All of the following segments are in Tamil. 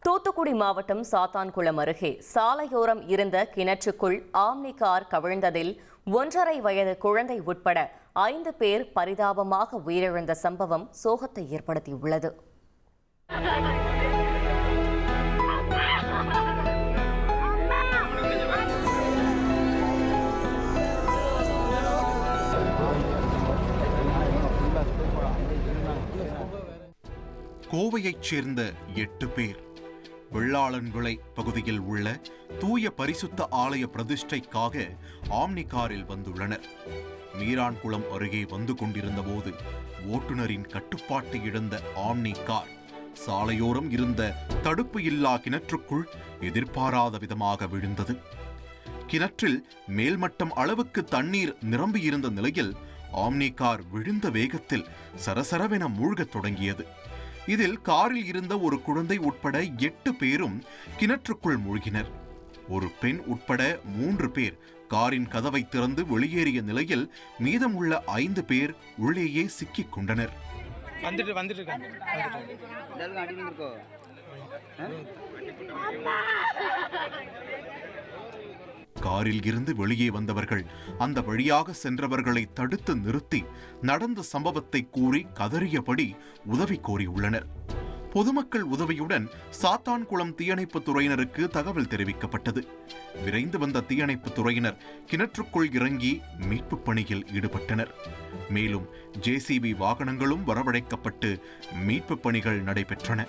தூத்துக்குடி மாவட்டம் சாத்தான்குளம் அருகே சாலையோரம் இருந்த கிணற்றுக்குள் ஆம்னி கார் கவிழ்ந்ததில் 1.5 வயது குழந்தை உட்பட 5 பேர் பரிதாபமாக உயிரிழந்த சம்பவம் சோகத்தை ஏற்படுத்தியுள்ளது. கோவையைச் சேர்ந்த 8 பேர் வெள்ளாளன் விளை பகுதியில் உள்ள தூய பரிசுத்த ஆலய பிரதிஷ்டைக்காக ஆம்னி காரில் வந்துள்ளனர். மீரான்குளம் அருகே வந்து கொண்டிருந்த போது ஓட்டுநரின் கட்டுப்பாட்டை இழந்த ஆம்னி கார் சாலையோரம் இருந்த தடுப்பு இல்லா கிணற்றுக்குள் எதிர்பாராத விதமாக விழுந்தது. கிணற்றில் மேல்மட்டம் அளவுக்கு தண்ணீர் நிரம்பியிருந்த நிலையில் ஆம்னி கார் விழுந்த வேகத்தில் சரசரவென மூழ்கத் தொடங்கியது. இதில் காரில் இருந்த ஒரு குழந்தை உட்பட 8 பேரும் கிணற்றுக்குள் மூழ்கினர். ஒரு பெண் உட்பட 3 பேர் காரின் கதவை திறந்து வெளியேறிய நிலையில் மீதமுள்ள 5 பேர் உள்ளேயே சிக்கிக் கொண்டனர். காரில் இருந்து வெளியே வந்தவர்கள் அந்த வழியாக சென்றவர்களை தடுத்து நிறுத்தி நடந்த சம்பவத்தை கூறி கதறியபடி உதவி கோரியுள்ளனர். பொதுமக்கள் உதவியுடன் சாத்தான்குளம் தீயணைப்புத் துறையினருக்கு தகவல் தெரிவிக்கப்பட்டது. விரைந்து வந்த தீயணைப்புத் துறையினர் கிணற்றுக்குள் இறங்கி மீட்புப் பணியில் ஈடுபட்டனர். மேலும் JCB வாகனங்களும் வரவழைக்கப்பட்டு மீட்புப் பணிகள் நடைபெற்றன.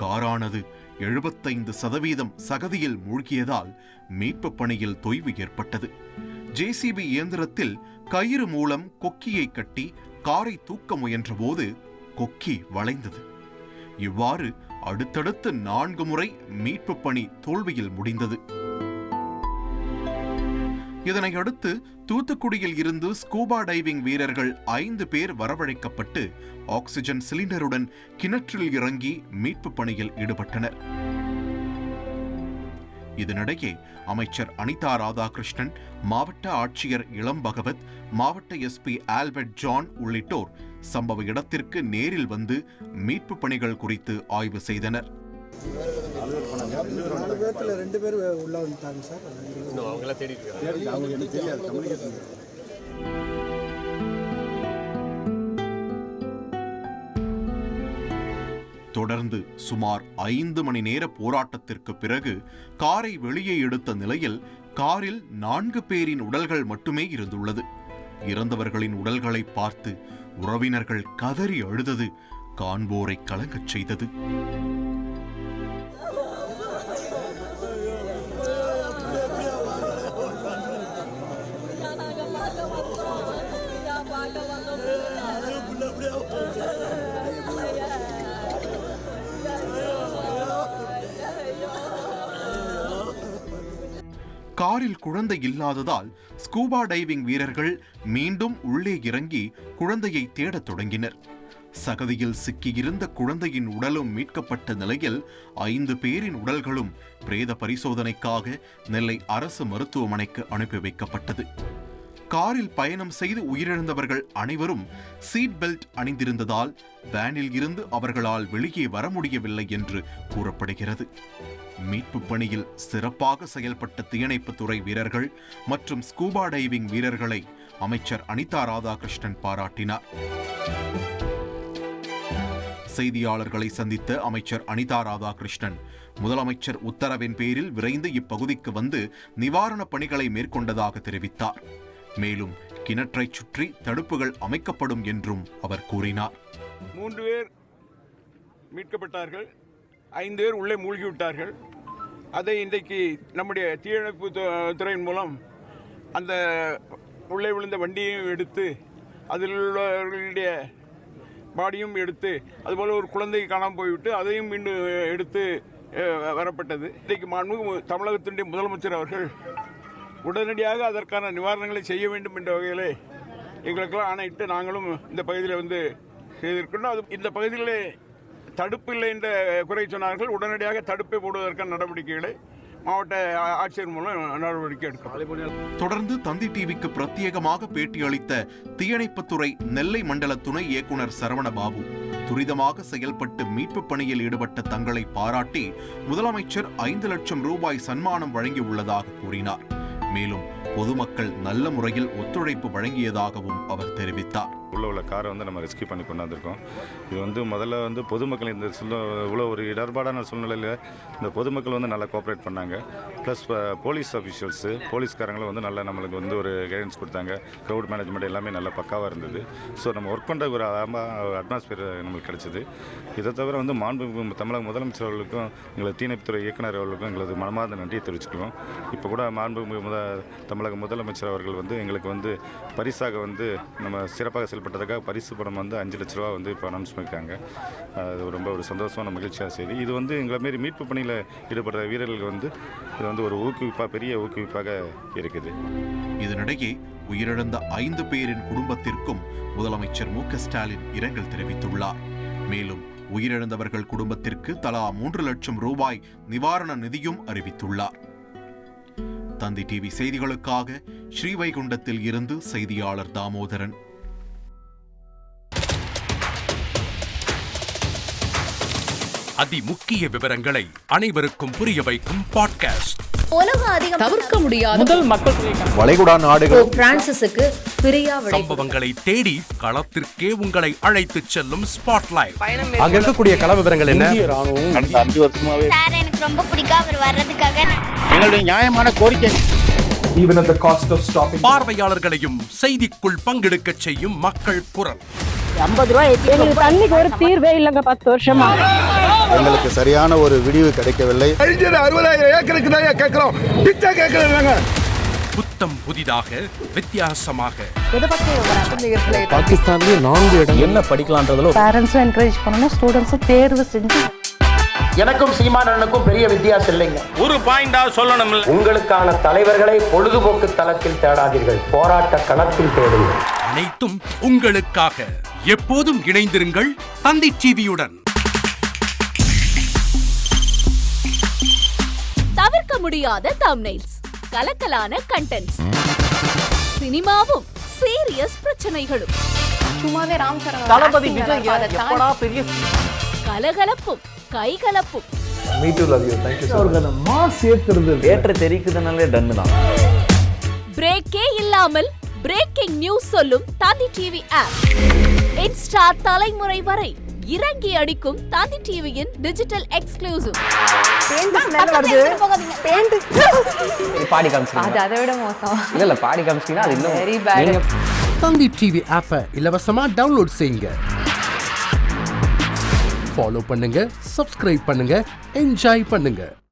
காரானது 75% சகதியில் மூழ்கியதால் மீட்புப் பணியில் தொய்வு ஏற்பட்டது. JCB இயந்திரத்தில் கயிறு மூலம் கொக்கியை கட்டி காரை தூக்க முயன்றபோது கொக்கி வளைந்தது. இவ்வாறு அடுத்தடுத்து 4 முறை மீட்புப் பணி தோல்வியில் முடிந்தது. இதனையடுத்து தூத்துக்குடியில் இருந்து ஸ்கூபா டைவிங் வீரர்கள் 5 பேர் வரவழைக்கப்பட்டு ஆக்சிஜன் சிலிண்டருடன் கிணற்றில் இறங்கி மீட்பு பணியில் ஈடுபட்டனர். இதனிடையே அமைச்சர் அனிதா ராதாகிருஷ்ணன், மாவட்ட ஆட்சியர் இளம் பகவத், மாவட்ட SP ஆல்பர்ட் ஜான் உள்ளிட்டோர் சம்பவ இடத்திற்கு நேரில் வந்து மீட்பு பணிகள் குறித்து ஆய்வு செய்தனர். தொடர்ந்து சுமார் 5 மணி நேர போராட்டத்திற்கு பிறகு காரை வெளியே எடுத்த நிலையில் காரில் 4 பேரின் உடல்கள் மட்டுமே இருந்துள்ளது. இறந்தவர்களின் உடல்களை பார்த்து உறவினர்கள் கதறி அழுதது காண்போரை கலங்கச் செய்தது. காரில் குழந்தை இல்லாததால் ஸ்கூபா டைவிங் வீரர்கள் மீண்டும் உள்ளே இறங்கி குழந்தையை தேடத் தொடங்கினர். சகதியில் சிக்கியிருந்த குழந்தையின் உடலும் மீட்கப்பட்ட நிலையில் 5 பேரின் உடல்களும் பிரேத பரிசோதனைக்காக நெல்லை அரசு மருத்துவமனைக்கு அனுப்பி வைக்கப்பட்டது. காரில் பயணம் செய்து உயிரிழந்தவர்கள் அனைவரும் சீட் பெல்ட் அணிந்திருந்ததால் வேனில் இருந்து அவர்களால் வெளியே வர முடியவில்லை என்று கூறப்படுகிறது. மீட்பு பணியில் சிறப்பாக செயல்பட்ட தீயணைப்புத்துறை வீரர்கள் மற்றும் ஸ்கூபா டைவிங் வீரர்களை அமைச்சர் அனிதா ராதாகிருஷ்ணன் பாராட்டினார். செய்தியாளர்களை சந்தித்த அமைச்சர் அனிதா ராதாகிருஷ்ணன், முதலமைச்சர் உத்தரவின் பேரில் விரைந்து இப்பகுதிக்கு வந்து நிவாரணப் பணிகளை மேற்கொண்டதாக தெரிவித்தார். மேலும் கிணற்றை சுற்றி தடுப்புகள் அமைக்கப்படும் என்றும் அவர் கூறினார். 3 பேர் மீட்கப்பட்டார்கள், 5 பேர் உள்ளே மூழ்கிவிட்டார்கள். அதை இன்றைக்கு நம்முடைய தீயணைப்பு துறையின் மூலம் அந்த உள்ளே விழுந்த வண்டியையும் எடுத்து அதில் உள்ளவர்களுடைய பாடியும் எடுத்து, அதுபோல் ஒரு குழந்தை காணாமல் போய்விட்டு அதையும் மீண்டும் எடுத்து வரப்பட்டது. இன்றைக்கு மாண்புமிகு தமிழகத்தினுடைய முதலமைச்சர் அவர்கள் உடனடியாக அதற்கான நிவாரணங்களை செய்ய வேண்டும் என்ற வகையிலே எங்களுக்கெல்லாம் ஆணையிட்டு நாங்களும் இந்த பகுதியில் வந்து செய்திருக்கின்றோம். அது இந்த பகுதியிலே தடுப்பு இல்லை என்ற குறை சொன்னார்கள். உடனடியாக தடுப்பை போடுவதற்கான நடவடிக்கைகளை மாவட்ட ஆட்சியர் மூலம் நடவடிக்கை எடுக்கப்படும். தொடர்ந்து தந்தி டிவிக்கு பிரத்யேகமாக பேட்டியளித்த தீயணைப்புத்துறை நெல்லை மண்டல துணை இயக்குனர் சரவணபாபு துரிதமாக செயல்பட்டு மீட்பு பணியில் ஈடுபட்ட தங்களை பாராட்டி முதலமைச்சர் 5 லட்சம் ரூபாய் சன்மானம் வழங்கியுள்ளதாக கூறினார். மேலும் பொதுமக்கள் நல்ல முறையில் ஒத்துழைப்பு வழங்கியதாகவும் அவர் தெரிவித்தார். உள்ள காரை வந்து நம்ம ரெஸ்கியூ பண்ணி கொண்டாந்துருக்கோம். இது வந்து முதல்ல வந்து பொதுமக்கள் இந்த இவ்வளோ ஒரு இடர்பாடான சூழ்நிலையில் இந்த பொதுமக்கள் வந்து நல்லா கோஆப்ரேட் பண்ணாங்க. ப்ளஸ் போலீஸ் ஆஃபீஷியல்ஸு போலீஸ்காரங்களும் வந்து நல்லா நம்மளுக்கு வந்து ஒரு கைடன்ஸ் கொடுத்தாங்க. க்ரௌட் மேனேஜ்மெண்ட் எல்லாமே நல்லா பக்காவாக இருந்தது. ஸோ நம்ம ஒர்க் பண்ணுற ஒரு அட்மாஸ்பியர் நம்மளுக்கு கிடைச்சிது. இதை தவிர வந்து மாண்புமிகு தமிழக முதலமைச்சர் அவர்களுக்கும் எங்களது தீயணைப்புத்துறை இயக்குனர் அவர்களுக்கும் எங்களது மனமார்ந்த நன்றியை தெரிவிச்சுக்கிறோம். இப்போ கூட மாண்புமிகு தமிழக முதலமைச்சர் அவர்கள் வந்து எங்களுக்கு வந்து பரிசாக வந்து நம்ம சிறப்பாக செயல்பட்டதுக்காக பரிசு பணம் வந்து 5 லட்ச ரூபா வந்து இப்போ அனௌன்ஸ் பண்ணியிருக்காங்க. அது ரொம்ப ஒரு சந்தோஷமான மகிழ்ச்சியான செய்தி. இது வந்து எங்களை மாரி மீட்பு பணியில் ஈடுபடுற வீரர்களுக்கு வந்து இது வந்து ஒரு பெரிய ஊக்குவிப்பாக இருக்குது. இதனிடையே உயிரிழந்த 5 பேரின் குடும்பத்திற்கும் முதலமைச்சர் மு.க. ஸ்டாலின் இரங்கல் தெரிவித்துள்ளார். மேலும் உயிரிழந்தவர்கள் குடும்பத்திற்கு தலா 3 லட்சம் ரூபாய் நிவாரண நிதியும் அறிவித்துள்ளார். தந்தி டிவி செய்திகளுக்காக ஸ்ரீவைகுண்டத்தில் இருந்து செய்தியாளர் தாமோதரன். அதிமுக்கிய விவரங்களை அனைவருக்கும் புரிய வைக்கும் பாட்காஸ்ட். உலக அதிகம் தவிர்க்க முடியாத முதல் மக்கள் வளைகுடா நாடுகள் பிரான்சிஸுக்கு பிரியா சம்பவங்களை தேடி களத்திற்கே உங்களை அழைத்துச் செல்லும் ஸ்பாட்லைட். அங்க இருக்கக்கூடிய கள விவரங்கள் என்ன? கடந்த 5 வருஷமாவே சார் எனக்கு ரொம்ப பிடிக்கும் அவர் வர்றதுக்காக. எங்களுடைய நியாயமான கோரிக்கை Even at the cost of stopping. பார்வையாளர்களையும் செய்திக்குள் பங்கெடுக்க செய்யும் மக்கள் குரல். 50 ரூபாய் எங்களுக்கு தண்ணிக்கு ஒரு தீர்வே இல்லைங்க 10 வருஷமா. எங்களுக்கு சரியான ஒரு விடிவு கிடைக்கவில்லை. 60,000 ஏக்கருக்கு தான் கேட்கிறோம், பிச்சை கேட்கறாங்க. புத்தம் புதிதாக வித்தியாசமாக பாகிஸ்தான்லயே 4 இடம் என்ன படிக்கலாம்ன்றதுல பேரண்ட்ஸும் என்கரேஜ் பண்ணணும், ஸ்டூடெண்ட்ஸும் தேர்வு செஞ்சு. எனக்கும் சீமானனுக்கும் பெரிய வித்தியாசம் இல்லைங்க. ஒரு பாயிண்டா சொல்லணும். உங்களுக்கான தலைவர்களை பொழுதுபோக்கு தளத்தில் தேடாதீர்கள், போராட்ட களத்தில் தேடுங்கள். அனைத்தும் உங்களுக்காக. எப்போதும் இணைந்திருங்கள் தந்தி டிவியுடன். தவிர்க்க முடியாத தம்ப்நெயில்ஸ், கலக்கலான கண்டென்ட்ஸ், சினிமாவும் சீரியஸ் பிரச்சனைகளும், சும்மாவே ராம் சரண் தளபதி விஜய் எப்படா பெரிய கலகலப்பும் கைகலப்பும். Me too love you. Thank you அவர்களை மாஸ் ஏத்துறது ஏற்ற தெரிக்குதுனாலே டன் தான். பிரேக்கே இல்லாமல் பிரேக்கிங் நியூஸ் சொல்லும் தந்தி டிவி ஆப். இன்ஸ்டா தலைமுறை வரை இறங்கி அடிக்கும் தந்தி டிவியின் டிஜிட்டல் எக்ஸ்க்ளூசிவ். பாடி காமிச்சு அது அதை விட மோசம். இல்ல பாடி காமிச்சிங்கன்னா அது இன்னும் வெரி பேட். தந்தி டிவி ஆப்பை இலவசமா டவுன்லோட் செய்யுங்க. ஃபாலோ பண்ணுங்க, சப்ஸ்கிரைப் பண்ணுங்க, என்ஜாய் பண்ணுங்க.